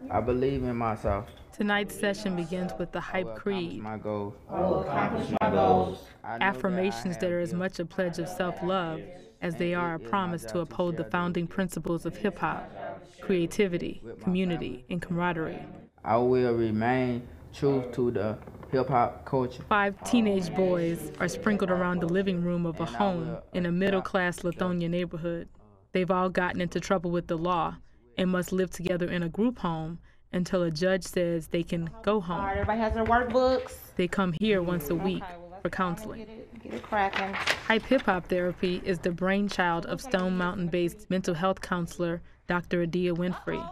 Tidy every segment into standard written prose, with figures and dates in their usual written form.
I believe in myself. Tonight's session begins with the H.Y.P.E creed, My goal. I will accomplish my goals. affirmations that are as much a pledge of self-love as they are a promise to uphold the founding principles of hip-hop: creativity, community, and camaraderie. I will remain true to the hip-hop culture. 5 teenage boys are sprinkled around the living room of a home in a middle-class Lithonia neighborhood. They've all gotten into trouble with the law and must live together in a group home until a judge says they can go home. All right, everybody has their workbooks. They come here once a week for counseling. Get it cracking. H.Y.P.E hip-hop therapy is the brainchild of Stone Mountain-based mental health counselor Dr. Adia Winfrey.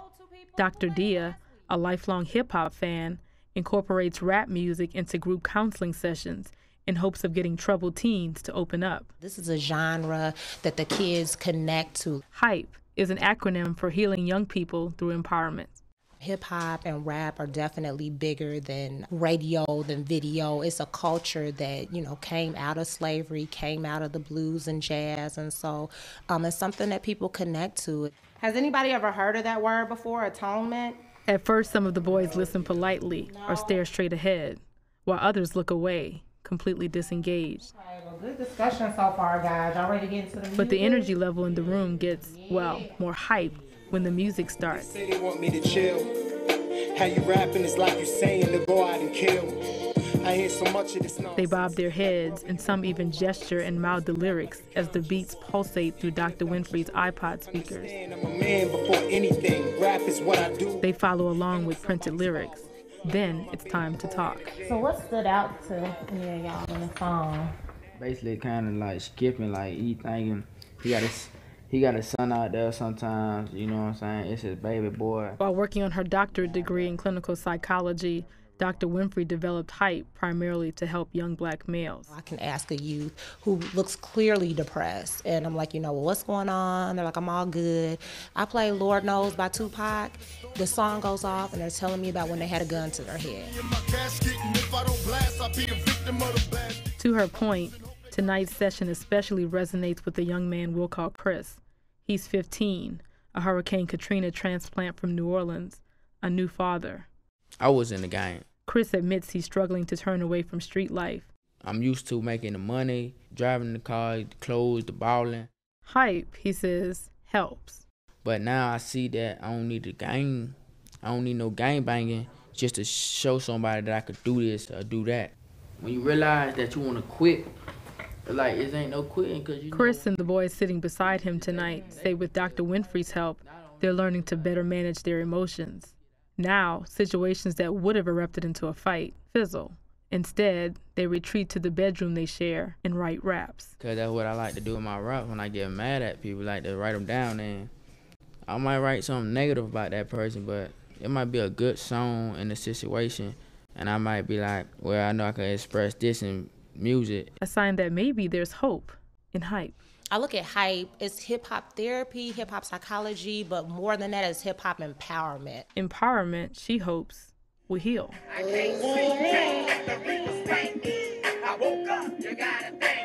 Dr. Dia, a lifelong hip-hop fan, incorporates rap music into group counseling sessions in hopes of getting troubled teens to open up. This is a genre that the kids connect to. H.Y.P.E is an acronym for healing young people through empowerment. Hip-hop and rap are definitely bigger than radio, than video. It's a culture that, you know, came out of slavery, came out of the blues and jazz, and so it's something that people connect to. Has anybody ever heard of that word before, atonement? At first, some of the boys listen politely or stare straight ahead, while others look away, completely disengaged. Okay, well, good discussion so far, guys. Y'all ready to get into the music? But the energy level in the room gets, well, more hype when the music starts. Say they want me to chill. How you rapping is like you saying to go out and kill. I hear so much of this nonsense. They bob their heads, and some even gesture and mouth the lyrics as the beats pulsate through Dr. Winfrey's iPod speakers. I'm a man before anything. Rap is what I do. They follow along with printed lyrics. Then it's time to talk. So what stood out to any of y'all in the song? Basically kind of like skipping, like he thinking he got a son out there sometimes, you know what I'm saying? It's his baby boy. While working on her doctorate degree in clinical psychology, Dr. Winfrey developed H.Y.P.E primarily to help young black males. I can ask a youth who looks clearly depressed, and I'm like, you know, well, what's going on? They're like, I'm all good. I play Lord Knows by Tupac. The song goes off, and they're telling me about when they had a gun to their head. To her point, tonight's session especially resonates with the young man we'll call Chris. He's 15, a Hurricane Katrina transplant from New Orleans, a new father. I was in the game. Chris admits he's struggling to turn away from street life. I'm used to making the money, driving the car, the clothes, the balling. H.Y.P.E, he says, helps. But now I see that I don't need the gang. I don't need no gang banging just to show somebody that I could do this or do that. When you realize that you want to quit, like, it ain't no quitting, because you Chris and the boys sitting beside him tonight say with Dr. Winfrey's help, they're learning to better manage their emotions. Now, situations that would have erupted into a fight fizzle. Instead, they retreat to the bedroom they share and write raps. Because that's what I like to do in my raps. When I get mad at people, like to write them down, and I might write something negative about that person, but it might be a good song in the situation, and I might be like, well, I know I can express this in music. A sign that maybe there's hope in H.Y.P.E. I look at H.Y.P.E, it's hip-hop therapy, hip-hop psychology, but more than that, it's hip-hop empowerment. Empowerment, she hopes, will heal. I can't sleep, the real estate. I woke up, you gotta think.